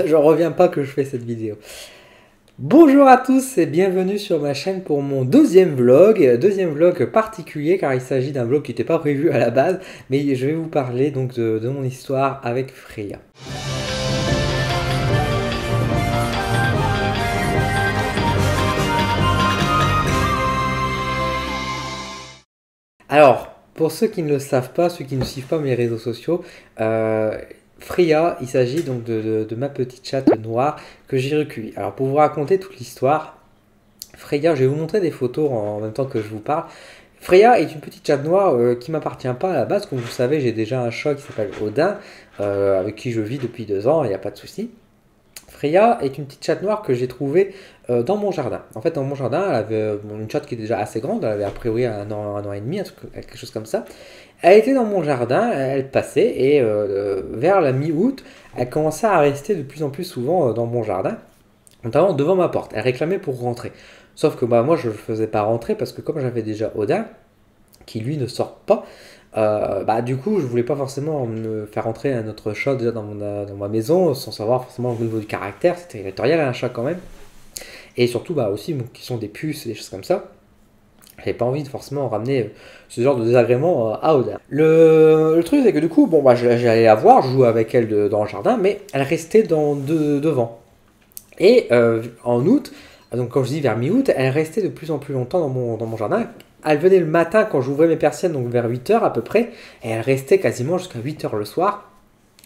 J'en reviens pas que je fais cette vidéo. Bonjour à tous et bienvenue sur ma chaîne pour mon deuxième vlog particulier car il s'agit d'un vlog qui n'était pas prévu à la base, mais je vais vous parler donc de mon histoire avec Freya. Alors, pour ceux qui ne le savent pas, ceux qui ne suivent pas mes réseaux sociaux, Freya, il s'agit donc de ma petite chatte noire que j'ai recueillie. Alors, pour vous raconter toute l'histoire, Freya, je vais vous montrer des photos en même temps que je vous parle. Freya est une petite chatte noire qui m'appartient pas à la base. Comme vous savez, j'ai déjà un chat qui s'appelle Odin, avec qui je vis depuis 2 ans, il n'y a pas de souci. Freya est une petite chatte noire que j'ai trouvée dans mon jardin. En fait, dans mon jardin, elle avait une chatte qui est déjà assez grande, elle avait a priori un an et demi, quelque chose comme ça. Elle était dans mon jardin, elle passait, et vers la mi-août, elle commençait à rester de plus en plus souvent dans mon jardin, notamment devant ma porte. Elle réclamait pour rentrer. Sauf que bah, moi, je ne le faisais pas rentrer parce que comme j'avais déjà Odin, qui lui ne sort pas, bah, du coup, je voulais pas forcément me faire rentrer un autre chat déjà dans ma maison sans savoir forcément au niveau du caractère. C'était territorial un chat quand même. Et surtout, bah, aussi, bon, qui sont des puces et des choses comme ça. J'avais pas envie de forcément ramener ce genre de désagrément à Odin. Le truc, c'est que du coup, bon, bah, j'allais la voir, je jouais avec elle dans le jardin, mais elle restait devant. Et en août, donc quand je dis vers mi-août, elle restait de plus en plus longtemps dans mon jardin. Elle venait le matin quand j'ouvrais mes persiennes, donc vers 8 heures à peu près, et elle restait quasiment jusqu'à 8 heures le soir,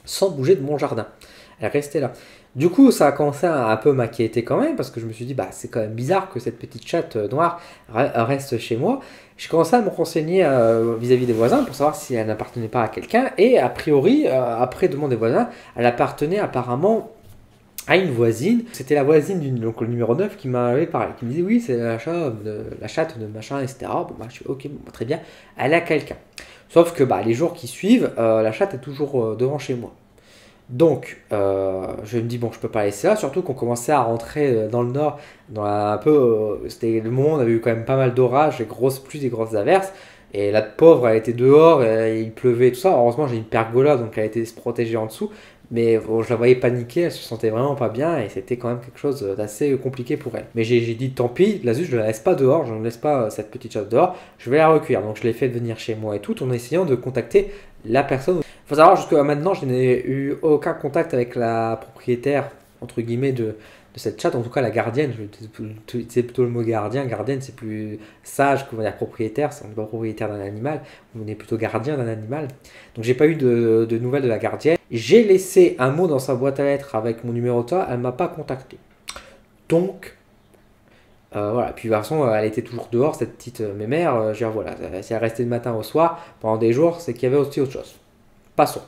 sans bouger de mon jardin. Elle restait là. Du coup, ça a commencé à un peu m'inquiéter quand même, parce que je me suis dit, bah, c'est quand même bizarre que cette petite chatte noire reste chez moi. J'ai commencé à me renseigner vis-à-vis des voisins pour savoir si elle n'appartenait pas à quelqu'un, et a priori, après demande des voisins, elle appartenait apparemment à une voisine. C'était la voisine donc le numéro 9 qui m'avait parlé, qui me dit oui, c'est la chatte de machin, etc. Bon, bah, je suis ok, bon, bah, très bien, elle a quelqu'un. Sauf que bah, les jours qui suivent, la chatte est toujours devant chez moi. Donc, je me dis, bon, je peux pas laisser là, surtout qu'on commençait à rentrer dans le nord, c'était le moment où on avait eu quand même pas mal d'orages, des grosses pluies, des grosses averses, et la pauvre, elle était dehors, et il pleuvait et tout ça. Heureusement, j'ai une pergola, donc elle était se protéger en dessous, mais bon, je la voyais paniquer, elle se sentait vraiment pas bien, et c'était quand même quelque chose d'assez compliqué pour elle. Mais j'ai dit, tant pis, là je la laisse pas dehors, je ne laisse pas cette petite chatte dehors, je vais la recueillir. Donc je l'ai fait venir chez moi et tout, en essayant de contacter la personne. Il faut savoir, jusqu'à maintenant, je n'ai eu aucun contact avec la propriétaire, entre guillemets, de cette chatte, en tout cas la gardienne. C'est plutôt le mot gardien. Gardienne, c'est plus sage que dire propriétaire. On n'est pas propriétaire d'un animal, on est plutôt gardien d'un animal. Donc j'ai pas eu de nouvelles de la gardienne. J'ai laissé un mot dans sa boîte à lettres avec mon numéro de elle m'a pas contacté. Donc, voilà, puis de toute façon, elle était toujours dehors, cette petite mémère. Je veux dire, voilà, si elle restait du matin au soir pendant des jours, c'est qu'il y avait aussi autre chose. Passons.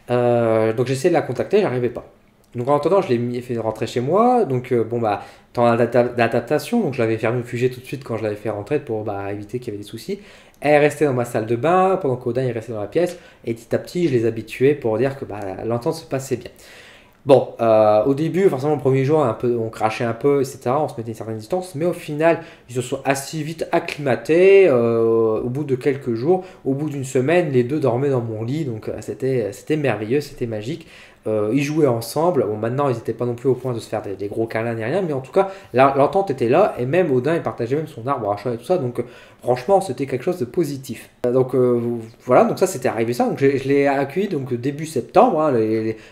Donc j'essayais de la contacter, j'arrivais pas. Donc en attendant, je l'ai fait rentrer chez moi. Donc bon bah, temps d'adaptation, donc je l'avais fait refuger tout de suite quand je l'avais fait rentrer pour bah, éviter qu'il y avait des soucis. Elle est restée dans ma salle de bain pendant qu'Odin est resté dans la pièce. Et petit à petit, je les habituais pour dire que bah, l'entente se passait bien. Bon, au début, forcément, le premier jour, on crachait un peu, etc. On se mettait une certaine distance, mais au final, ils se sont assez vite acclimatés. Au bout de quelques jours, au bout d'une semaine, les deux dormaient dans mon lit, donc c'était merveilleux, c'était magique. Ils jouaient ensemble. Bon, maintenant, ils n'étaient pas non plus au point de se faire des gros câlins ni rien, mais en tout cas, l'entente était là, et même Odin, il partageait même son arbre à chat et tout ça, donc franchement, c'était quelque chose de positif. Donc voilà, donc ça, c'était arrivé ça. Donc je l'ai accueilli donc début septembre, hein,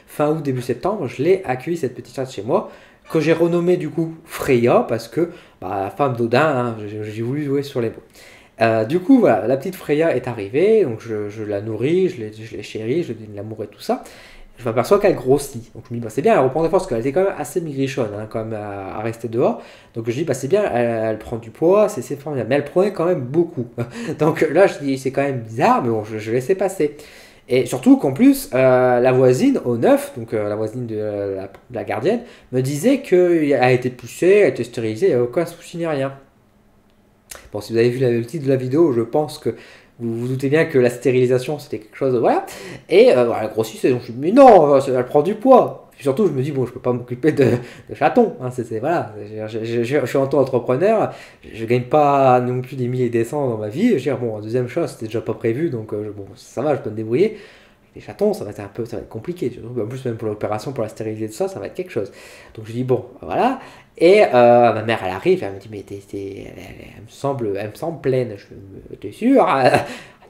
fin août, début septembre, je l'ai accueilli cette petite chatte chez moi, que j'ai renommée du coup Freya, parce que bah, la femme d'Odin, hein, j'ai voulu jouer sur les mots. Du coup, voilà, la petite Freya est arrivée, donc je la nourris, je l'ai chérie, je lui donne de l'amour et tout ça. Je m'aperçois qu'elle grossit. Donc je me dis, bah, c'est bien, elle reprend des forces, parce qu'elle était quand même assez maigrichonne, hein, quand même, à rester dehors. Donc je dis, bah, c'est bien, elle prend du poids, c'est formidable. Mais elle prenait quand même beaucoup. Donc là, je dis, c'est quand même bizarre, mais bon, je laissais passer. Et surtout qu'en plus, la voisine au neuf, donc la voisine de la gardienne, me disait qu'elle a été poussée, elle a été stérilisée, il n'y avait aucun souci ni rien. Bon, si vous avez vu le titre de la vidéo, je pense que vous vous doutez bien que la stérilisation c'était quelque chose, voilà. Et voilà, elle grossit, donc je me dis, mais non, elle prend du poids. Puis surtout, je me dis, bon, je peux pas m'occuper de chatons, hein, voilà. Je suis auto-entrepreneur, je gagne pas non plus des milliers et des cents dans ma vie. Je veux dire, bon, un deuxième chat, c'était déjà pas prévu, donc bon, ça va, je peux me débrouiller. les chatons, ça va être compliqué. En plus, même pour l'opération, pour la stériliser de ça va être quelque chose. Donc je dis bon, voilà. Et ma mère, elle arrive, elle me dit, mais elle me semble pleine. Je fais, t'es sûr?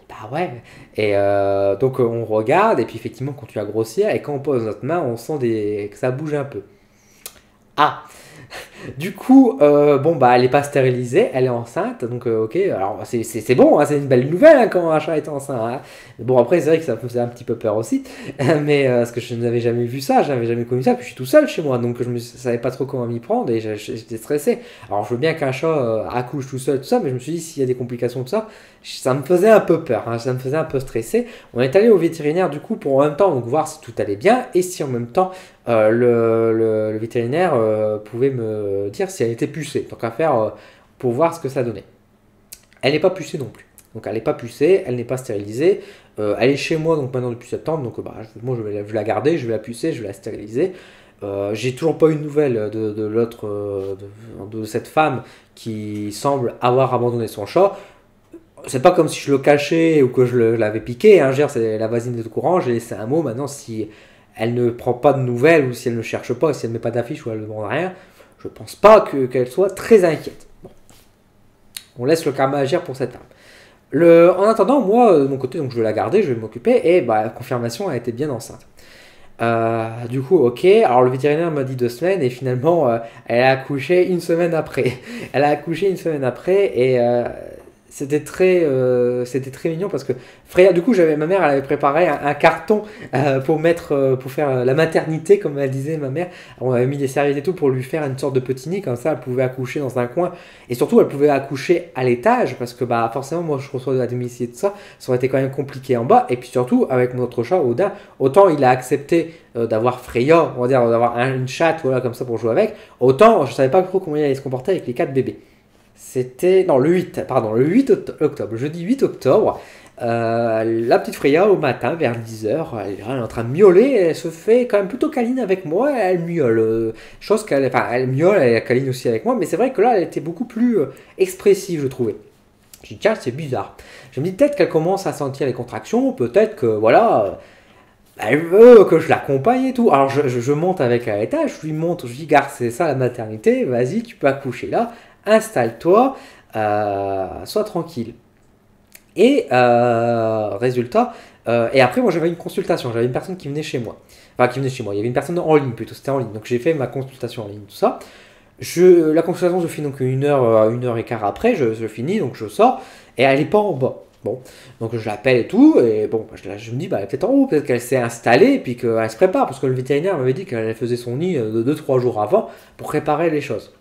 Bah ouais. Et donc on regarde, et puis effectivement, quand tu as grossir, et quand on pose notre main, on sent que ça bouge un peu. Ah, du coup, bon, bah, elle est pas stérilisée, elle est enceinte, donc ok, alors c'est bon, hein, c'est une belle nouvelle hein, quand un chat est enceinte. Hein. Bon, après, c'est vrai que ça me faisait un petit peu peur aussi, mais parce que je n'avais jamais vu ça, je n'avais jamais connu ça, puis je suis tout seul chez moi, donc je ne savais pas trop comment m'y prendre et j'étais stressé. Alors, je veux bien qu'un chat accouche tout seul, tout ça, mais je me suis dit, s'il y a des complications, tout ça, ça me faisait un peu peur, hein, ça me faisait un peu stressé. On est allé au vétérinaire du coup pour en même temps donc, voir si tout allait bien et si en même temps le vétérinaire pouvait me dire si elle était pucée. Donc à faire pour voir ce que ça donnait. Elle n'est pas pucée non plus. Donc elle n'est pas pucée, elle n'est pas stérilisée. Elle est chez moi donc maintenant depuis septembre. Donc bah, moi je vais la garder, je vais la pucer, je vais la stériliser. J'ai toujours pas eu de nouvelles de l'autre, de cette femme qui semble avoir abandonné son chat. C'est pas comme si je le cachais ou que je l'avais piqué. Hein, c'est la voisine est au courant, j'ai laissé un mot. Maintenant, si elle ne prend pas de nouvelles ou si elle ne cherche pas, si elle ne met pas d'affiche ou elle ne demande rien, je pense pas qu'elle soit très inquiète. Bon, on laisse le karma agir pour cette âme. En attendant, moi, de mon côté, donc je vais la garder, je vais m'occuper et bah, la confirmation a été bien enceinte. Du coup, ok. Alors le vétérinaire m'a dit 2 semaines et finalement, elle a accouché une semaine après. Elle a accouché une semaine après et c'était très mignon parce que Freya, du coup, ma mère, elle avait préparé un carton pour mettre, pour faire la maternité, comme elle disait ma mère. On avait mis des serviettes et tout pour lui faire une sorte de petit nid, comme ça, elle pouvait accoucher dans un coin. Et surtout, elle pouvait accoucher à l'étage parce que, bah, forcément, moi, je reçois de la domicile et tout ça, ça aurait été quand même compliqué en bas. Et puis surtout, avec notre chat, Odin, autant il a accepté d'avoir Freya, on va dire, d'avoir une chatte, voilà, comme ça pour jouer avec, autant je savais pas trop comment il allait se comporter avec les 4 bébés. C'était. Non, le 8, pardon, le 8 octobre, jeudi 8 octobre. La petite Freya, au matin, vers 10 h, elle est en train de miauler. Elle se fait quand même plutôt câline avec moi. Elle miaule. Chose qu'elle. Enfin, elle miaule, elle est câline aussi avec moi. Mais c'est vrai que là, elle était beaucoup plus expressive, je trouvais. Je dis, tiens, c'est bizarre. Je me dis, peut-être qu'elle commence à sentir les contractions. Peut-être que, voilà. Elle veut que je l'accompagne et tout. Alors je monte avec elle à l'étage, je lui montre, je lui dis, garde, c'est ça la maternité, vas-y, tu peux accoucher là, installe-toi, sois tranquille. Et résultat, et après moi j'avais une consultation, j'avais une personne qui venait chez moi. Enfin qui venait chez moi, il y avait une personne en ligne plutôt, c'était en ligne. Donc j'ai fait ma consultation en ligne, tout ça. La consultation se finit donc 1 heure et quart après, je finis, donc je sors, et elle n'est pas en bas. Bon, donc je l'appelle et tout, et bon, je me dis, bah, elle est peut-être en haut, peut-être qu'elle s'est installée, et puis qu'elle se prépare, parce que le vétérinaire m'avait dit qu'elle faisait son nid de 2 3 jours avant pour préparer les choses.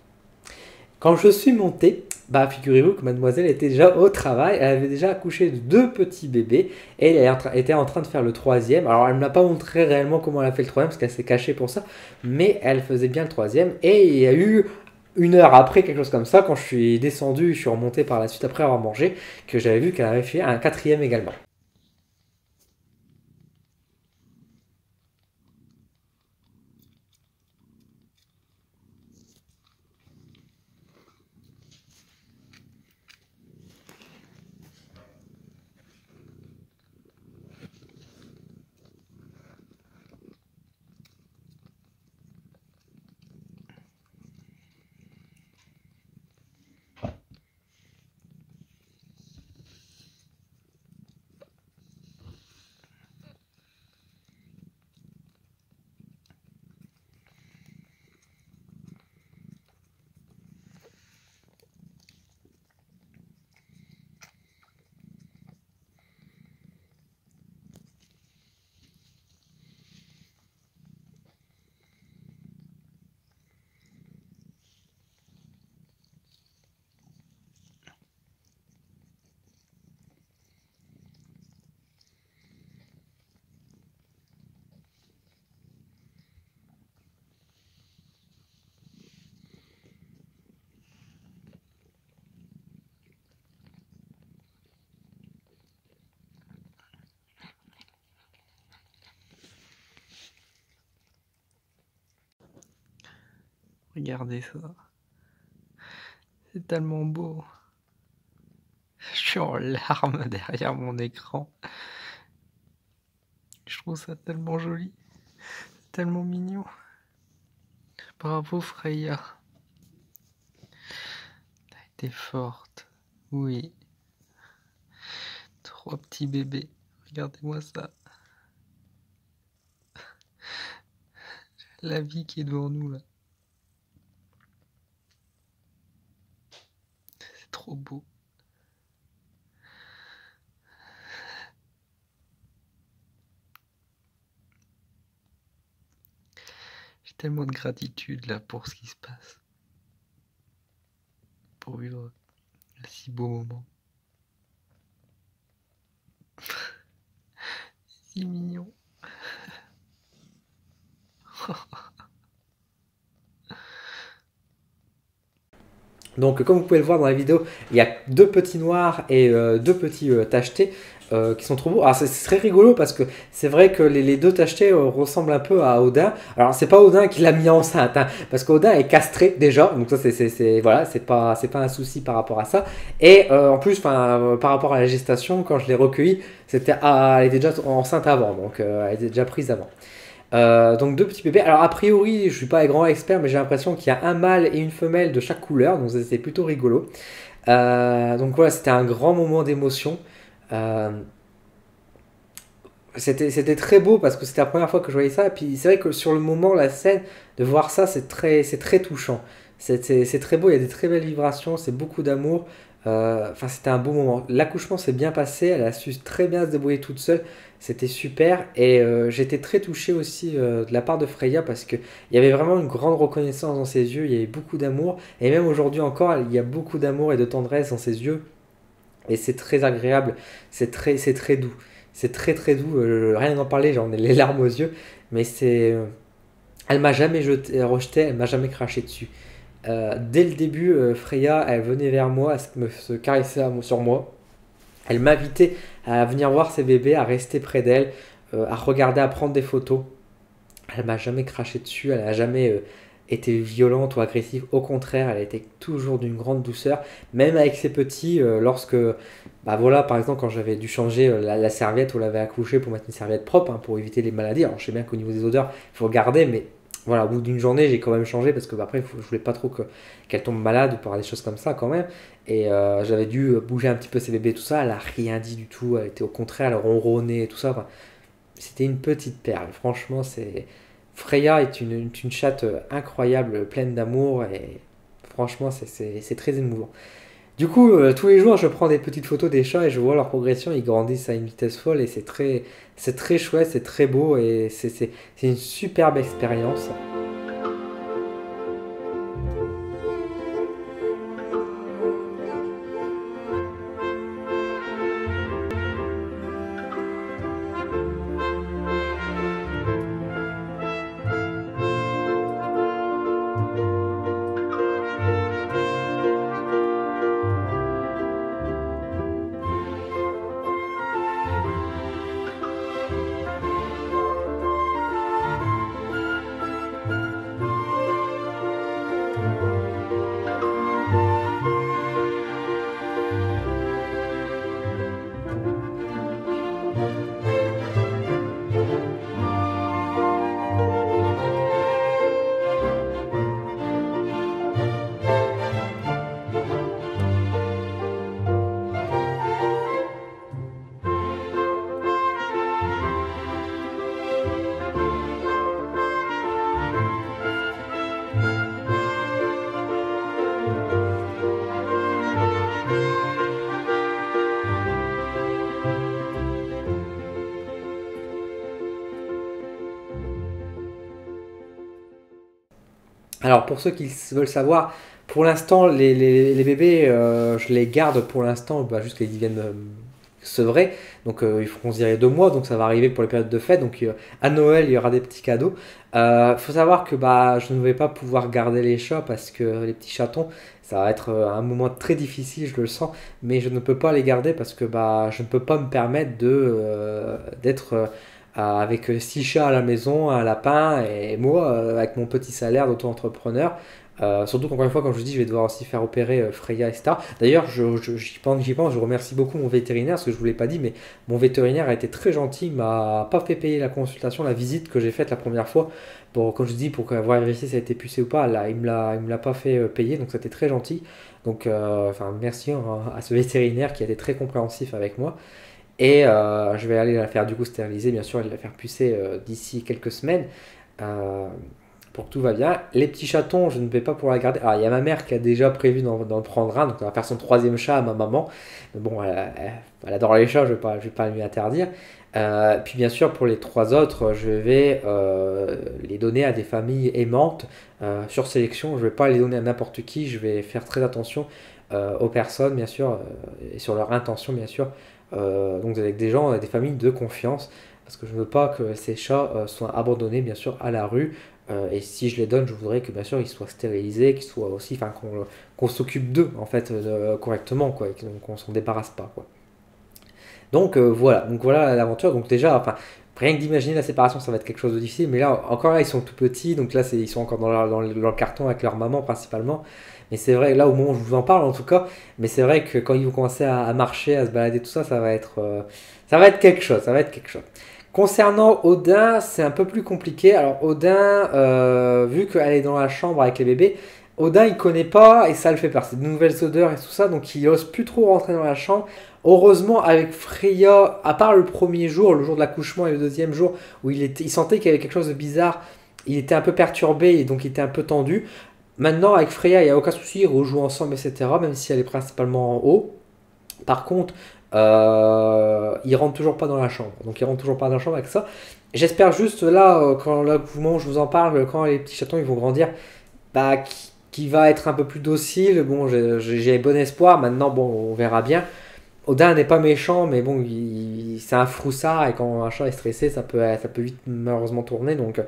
Quand je suis monté, bah, figurez-vous que mademoiselle était déjà au travail, elle avait déjà accouché de 2 petits bébés, et elle était en train de faire le troisième. Alors elle ne m'a pas montré réellement comment elle a fait le troisième, parce qu'elle s'est cachée pour ça, mais elle faisait bien le troisième, et il y a eu 1 heure après, quelque chose comme ça, quand je suis descendu, je suis remonté par la suite après avoir mangé, que j'avais vu qu'elle avait fait un quatrième également. Regardez ça, c'est tellement beau. Je suis en larmes derrière mon écran. Je trouve ça tellement joli, tellement mignon. Bravo Freya, t'es forte. Oui, 3 petits bébés. Regardez-moi ça. La vie qui est devant nous là. C'est trop beau. J'ai tellement de gratitude là pour ce qui se passe. Pour vivre un si beau moment. Si mignon. Donc, comme vous pouvez le voir dans la vidéo, il y a deux petits noirs et deux petits tachetés qui sont trop beaux. Alors, c'est très rigolo parce que c'est vrai que les deux tachetés ressemblent un peu à Odin. Alors, c'est pas Odin qui l'a mis enceinte, hein, parce qu'Odin est castré déjà. Donc, ça, voilà, c'est pas un souci par rapport à ça. Et en plus, par rapport à la gestation, quand je l'ai recueillie, elle était déjà enceinte avant. Donc, elle était déjà prise avant. Donc deux petits bébés. Alors a priori, je suis pas un grand expert, mais j'ai l'impression qu'il y a un mâle et une femelle de chaque couleur, donc c'est plutôt rigolo. Donc voilà, c'était un grand moment d'émotion. Euh, c'était très beau parce que c'était la première fois que je voyais ça. Et puis c'est vrai que sur le moment, la scène, de voir ça, c'est très touchant. C'est très beau, il y a des très belles vibrations, c'est beaucoup d'amour. Enfin, c'était un beau moment. L'accouchement s'est bien passé, elle a su très bien se débrouiller toute seule. C'était super. Et j'étais très touché aussi de la part de Freya parce qu'il y avait vraiment une grande reconnaissance dans ses yeux, il y avait beaucoup d'amour. Et même aujourd'hui encore, il y a beaucoup d'amour et de tendresse dans ses yeux. Et c'est très agréable, c'est très doux. C'est très très doux, rien d'en parler, j'en ai les larmes aux yeux. Mais elle m'a jamais rejeté, elle m'a jamais craché dessus. Dès le début, Freya, elle venait vers moi, elle se caressait sur moi. Elle m'invitait à venir voir ses bébés, à rester près d'elle, à regarder, à prendre des photos. Elle m'a jamais craché dessus, elle n'a jamais été violente ou agressive. Au contraire, elle a été toujours d'une grande douceur, même avec ses petits. Lorsque, bah voilà, par exemple, quand j'avais dû changer la serviette, on l'avait accouchée pour mettre une serviette propre, hein, pour éviter les maladies. Alors je sais bien qu'au niveau des odeurs, il faut regarder, mais voilà, au bout d'une journée, j'ai quand même changé parce que bah, après, je voulais pas trop qu'elle tombe malade ou pour des choses comme ça quand même. Et j'avais dû bouger un petit peu ses bébés, tout ça. Elle a rien dit du tout. Elle était au contraire, elle ronronnait et tout ça. Enfin, c'était une petite perle. Franchement, c'est Freya est une chatte incroyable, pleine d'amour et franchement, c'est très émouvant. Du coup, tous les jours, je prends des petites photos des chats et je vois leur progression. Ils grandissent à une vitesse folle et c'est très chouette, c'est très beau et c'est une superbe expérience. Alors pour ceux qui veulent savoir, pour l'instant les bébés, je les garde pour l'instant bah, jusqu'à ce qu'ils viennent sevrer. Donc ils feront se dirait 2 mois, donc ça va arriver pour les périodes de fête. Donc à Noël, il y aura des petits cadeaux. Faut savoir que bah, je ne vais pas pouvoir garder les chats parce que les petits chatons, ça va être un moment très difficile, je le sens. Mais je ne peux pas les garder parce que bah, je ne peux pas me permettre d'être avec 6 chats à la maison, un lapin, et moi, avec mon petit salaire d'auto-entrepreneur. Surtout qu'encore une fois, comme je vous dis, je vais devoir aussi faire opérer Freya, etc. D'ailleurs, j'y pense, je remercie beaucoup mon vétérinaire, parce que je ne vous l'ai pas dit, mais mon vétérinaire a été très gentil, il m'a pas fait payer la consultation, la visite que j'ai faite la première fois. Bon, comme je dis, pour voir vérifier si ça a été pucé ou pas, là, il me l'a pas fait payer, donc c'était très gentil. Donc, enfin, merci hein, à ce vétérinaire qui a été très compréhensif avec moi. Et je vais aller la faire du coup stériliser, bien sûr, et la faire pucer d'ici quelques semaines. Euh, pour que tout va bien. Les petits chatons, je ne vais pas pouvoir les garder. Alors, il y a ma mère qui a déjà prévu d'en prendre un, donc elle va faire son troisième chat à ma maman. Mais bon, elle adore les chats, je vais pas lui interdire. Puis bien sûr, pour les trois autres, je vais les donner à des familles aimantes sur sélection. Je ne vais pas les donner à n'importe qui, je vais faire très attention aux personnes, bien sûr, et sur leur intention, bien sûr. Donc avec des gens, des familles de confiance, parce que je ne veux pas que ces chats soient abandonnés, bien sûr, à la rue. Et si je les donne, je voudrais que bien sûr ils soient stérilisés, qu'ils soient aussi, enfin qu'on s'occupe d'eux en fait correctement, quoi, et qu'on s'en débarrasse pas, quoi. Donc voilà l'aventure. Donc déjà, enfin, rien que d'imaginer la séparation, ça va être quelque chose de difficile. Mais là, encore là, ils sont tout petits, donc là, ils sont encore dans le carton avec leur maman principalement. Mais c'est vrai, là au moment où je vous en parle en tout cas, mais c'est vrai que quand ils vont commencer à marcher, à se balader, tout ça, ça va être quelque chose, ça va être quelque chose. Concernant Odin, c'est un peu plus compliqué. Alors Odin, vu qu'elle est dans la chambre avec les bébés, Odin il connaît pas et ça le fait peur. C'est de nouvelles odeurs et tout ça, donc il ose plus trop rentrer dans la chambre. Heureusement avec Freya, à part le premier jour, le jour de l'accouchement et le deuxième jour, où il sentait qu'il y avait quelque chose de bizarre, il était un peu perturbé et donc il était un peu tendu. Maintenant avec Freya, il n'y a aucun souci, ils rejouent ensemble, etc. Même si elle est principalement en haut. Par contre, il rentre toujours pas dans la chambre. Donc il rentre toujours pas dans la chambre avec ça. J'espère juste là, au moment où je vous en parle, quand les petits chatons ils vont grandir, bah, qui va être un peu plus docile. Bon, j'ai bon espoir. Maintenant, bon, on verra bien. Odin n'est pas méchant, mais bon, c'est un froussard et quand un chat est stressé, ça peut vite malheureusement tourner. Donc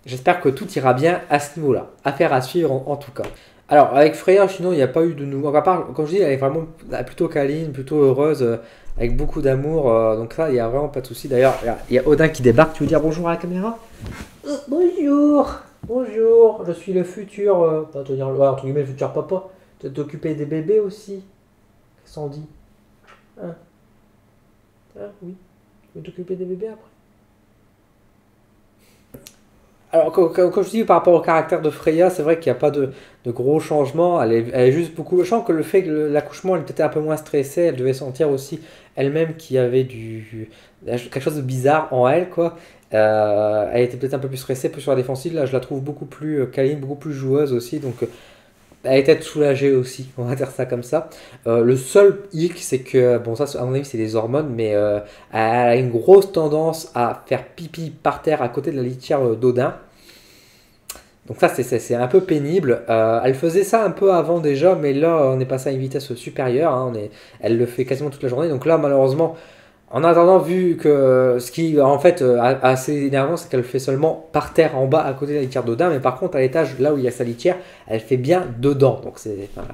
j'espère que tout ira bien à ce niveau-là. Affaire à suivre en tout cas. Alors, avec Freya, sinon, il n'y a pas eu de nouveau. À part, comme je dis, elle est vraiment plutôt câline, plutôt heureuse, avec beaucoup d'amour. Donc, ça, il n'y a vraiment pas de souci. D'ailleurs, il y a Odin qui débarque. Tu veux dire bonjour à la caméra? Bonjour. Bonjour. Je suis le futur. Pas te dire, ouais, entre guillemets, le futur papa. Tu vas t'occuper des bébés aussi. Qu'est-ce qu'on dit? Hein? Hein? Oui. Tu veux t'occuper des bébés après? Alors, comme je dis, par rapport au caractère de Freya, c'est vrai qu'il n'y a pas de gros changements. Elle est juste beaucoup. Je sens que le fait que l'accouchement, elle était un peu moins stressée, elle devait sentir aussi elle-même qu'il y avait quelque chose de bizarre en elle, quoi. Elle était peut-être un peu plus stressée, plus sur la défensive. Là, je la trouve beaucoup plus câline, beaucoup plus joueuse aussi. Donc, elle était soulagée aussi, on va dire ça comme ça. Le seul hic, c'est que, bon, ça, à mon avis, c'est des hormones, mais elle a une grosse tendance à faire pipi par terre à côté de la litière d'Odin. Donc ça, c'est un peu pénible. Elle faisait ça un peu avant déjà, mais là, on est passé à une vitesse supérieure. Hein, elle le fait quasiment toute la journée. Donc là, malheureusement, en attendant, vu que ce qui en fait assez énervant, c'est qu'elle le fait seulement par terre en bas à côté de la litière d'Odin, mais par contre à l'étage là où il y a sa litière, elle fait bien dedans, donc enfin,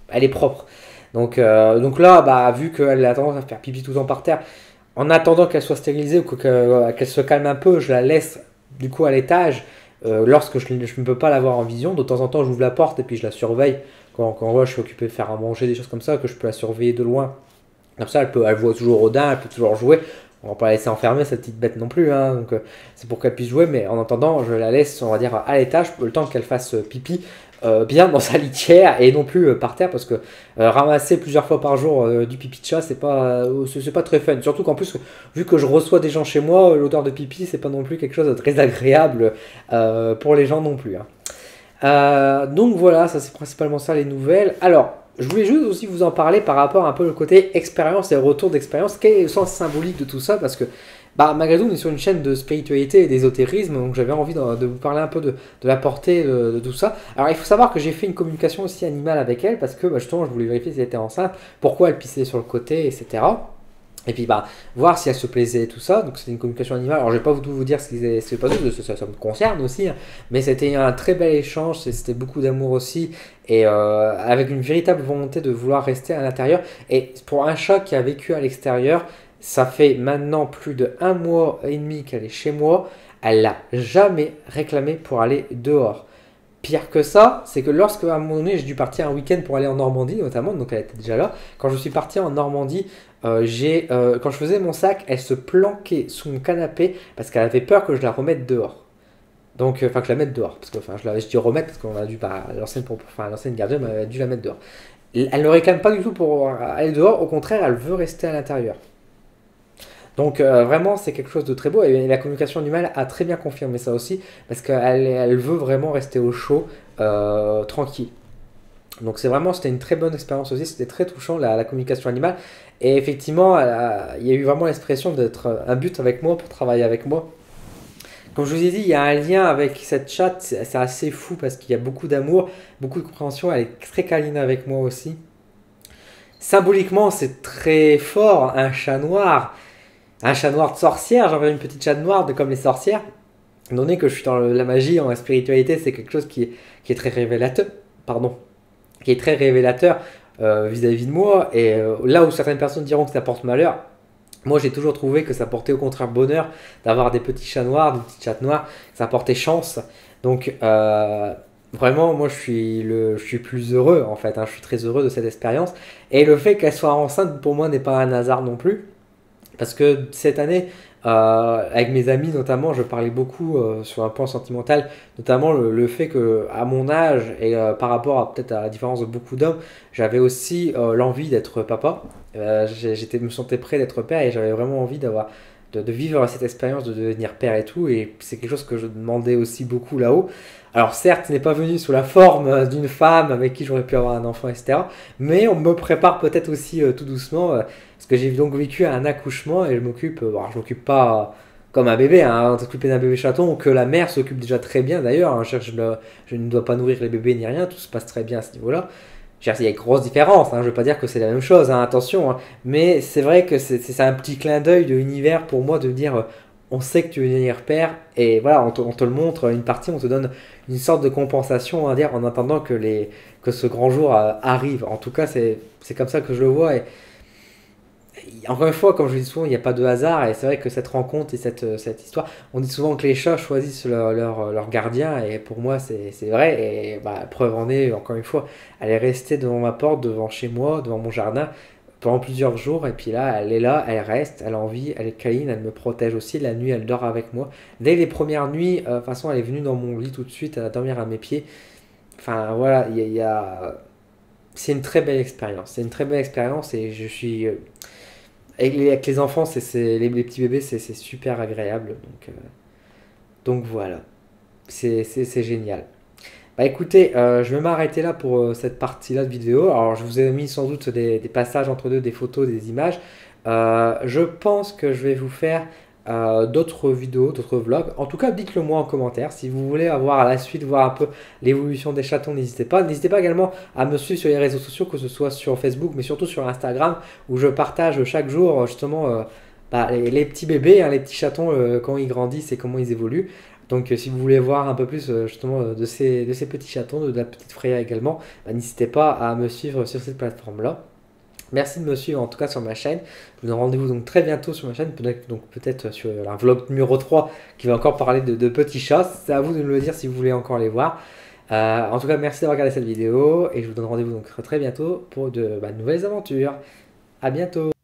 elle est propre. Donc là, bah, vu qu'elle a tendance à faire pipi tout le temps par terre, en attendant qu'elle soit stérilisée ou qu'elle se calme un peu, je la laisse du coup à l'étage lorsque je ne peux pas l'avoir en vision. De temps en temps, j'ouvre la porte et puis je la surveille quand ouais, je suis occupé de faire à manger, des choses comme ça, que je peux la surveiller de loin. Comme ça, elle voit toujours Odin, elle peut toujours jouer. On va pas la laisser enfermer, cette petite bête non plus. Hein, donc, c'est pour qu'elle puisse jouer. Mais en attendant, je la laisse, on va dire, à l'étage, le temps qu'elle fasse pipi bien dans sa litière et non plus par terre. Parce que ramasser plusieurs fois par jour du pipi de chat, c'est pas très fun. Surtout qu'en plus, vu que je reçois des gens chez moi, l'odeur de pipi, c'est pas non plus quelque chose de très agréable pour les gens non plus. Hein. Donc voilà, ça c'est principalement ça les nouvelles. Alors, je voulais juste aussi vous en parler par rapport un peu le côté expérience et retour d'expérience. Quel est le sens symbolique de tout ça? Parce que bah, malgré tout, on est sur une chaîne de spiritualité et d'ésotérisme, donc j'avais envie de vous parler un peu de la portée de tout ça. Alors il faut savoir que j'ai fait une communication aussi animale avec elle, parce que bah, justement je voulais vérifier si elle était enceinte, pourquoi elle pissait sur le côté, etc. Et puis bah, voir si elle se plaisait et tout ça. Donc c'était une communication animale. Alors je vais pas tout vous dire ce qui s'est passé, ça me concerne aussi. Hein. Mais c'était un très bel échange, c'était beaucoup d'amour aussi. Et avec une véritable volonté de vouloir rester à l'intérieur. Et pour un chat qui a vécu à l'extérieur, Ça fait maintenant plus de 1 mois et demi qu'elle est chez moi. Elle l'a jamais réclamé pour aller dehors. Pire que ça, c'est que lorsque à un moment donné j'ai dû partir un week-end pour aller en Normandie notamment, donc elle était déjà là. Quand je suis parti en Normandie, quand je faisais mon sac, elle se planquait sous mon canapé parce qu'elle avait peur que je la remette dehors. Donc, enfin, que je la mette dehors. Parce que, enfin, je dis remettre parce qu'on a dû, bah, l'ancienne gardienne a dû la mettre dehors. Elle ne réclame pas du tout pour aller dehors, au contraire, elle veut rester à l'intérieur. Donc, vraiment, c'est quelque chose de très beau. Et la communication animale a très bien confirmé ça aussi, parce qu'elle veut vraiment rester au chaud, tranquille. Donc, c'était une très bonne expérience aussi, c'était très touchant la communication animale. Et effectivement, il y a eu vraiment l'expression d'être un but avec moi pour travailler avec moi. Comme je vous ai dit, il y a un lien avec cette chatte, c'est assez fou parce qu'il y a beaucoup d'amour, beaucoup de compréhension, elle est très câline avec moi aussi. Symboliquement, c'est très fort, un chat noir de sorcière, j'enverrai une petite chatte noire de comme les sorcières. Étant donné que je suis dans la magie, en la spiritualité, c'est quelque chose qui est très révélateur, pardon, qui est très révélateur vis-à-vis de moi. Et là où certaines personnes diront que ça porte malheur, moi, j'ai toujours trouvé que ça portait au contraire bonheur d'avoir des petits chats noirs, des petites chattes noires, ça portait chance. Donc, vraiment, moi, je suis plus heureux, en fait, hein, je suis très heureux de cette expérience. Et le fait qu'elle soit enceinte, pour moi, n'est pas un hasard non plus. Parce que cette année, avec mes amis notamment, je parlais beaucoup sur un point sentimental, notamment le fait que à mon âge et par rapport à peut-être à la différence de beaucoup d'hommes, j'avais aussi l'envie d'être papa. Me sentais prêt d'être père et j'avais vraiment envie de vivre cette expérience de devenir père et tout. Et c'est quelque chose que je demandais aussi beaucoup là-haut. Alors certes, ce n'est pas venu sous la forme d'une femme avec qui j'aurais pu avoir un enfant, etc. Mais on me prépare peut-être aussi tout doucement, parce que j'ai donc vécu un accouchement et je m'occupe pas comme un bébé, hein, s'occuper d'un bébé chaton, que la mère s'occupe déjà très bien d'ailleurs, hein. Je ne dois pas nourrir les bébés ni rien, tout se passe très bien à ce niveau-là. Il y a une grosse différence, hein, je ne veux pas dire que c'est la même chose, hein, attention, hein. Mais c'est vrai que c'est un petit clin d'œil de l'univers pour moi de me dire on sait que tu veux devenir père, et voilà, on te le montre, une partie, on te donne une sorte de compensation, on va dire, en attendant que ce grand jour arrive. En tout cas, c'est comme ça que je le vois, et encore une fois, comme je le dis souvent, il n'y a pas de hasard, et c'est vrai que cette rencontre et cette histoire, on dit souvent que les chats choisissent leur gardien, et pour moi c'est vrai, et bah, preuve en est, encore une fois, elle est restée devant ma porte, devant chez moi, devant mon jardin, pendant plusieurs jours, et puis là, elle reste, elle a envie, elle est câline, elle me protège aussi, la nuit elle dort avec moi. Dès les premières nuits, de toute façon elle est venue dans mon lit tout de suite, elle a dormir à mes pieds, enfin voilà, c'est une très belle expérience, c'est une très belle expérience, et je suis... avec les enfants, les petits bébés, c'est super agréable. Donc voilà, c'est génial. Bah écoutez, je vais m'arrêter là pour cette partie-là de vidéo. Alors je vous ai mis sans doute des passages entre deux, des photos, des images. Je pense que je vais vous faire d'autres vidéos, d'autres vlogs. En tout cas, dites-le moi en commentaire. Si vous voulez avoir à la suite, voir un peu l'évolution des chatons, n'hésitez pas. N'hésitez pas également à me suivre sur les réseaux sociaux, que ce soit sur Facebook, mais surtout sur Instagram, où je partage chaque jour justement bah, les petits bébés, hein, les petits chatons, quand ils grandissent et comment ils évoluent. Donc si vous voulez voir un peu plus justement de ces petits chatons, de la petite Freya également, bah, n'hésitez pas à me suivre sur cette plateforme-là. Merci de me suivre en tout cas sur ma chaîne. Je vous donne rendez-vous donc très bientôt sur ma chaîne, peut-être sur un vlog numéro 3 qui va encore parler de petits chats. C'est à vous de me le dire si vous voulez encore les voir. En tout cas, merci d'avoir regardé cette vidéo et je vous donne rendez-vous donc très bientôt pour de nouvelles aventures. À bientôt.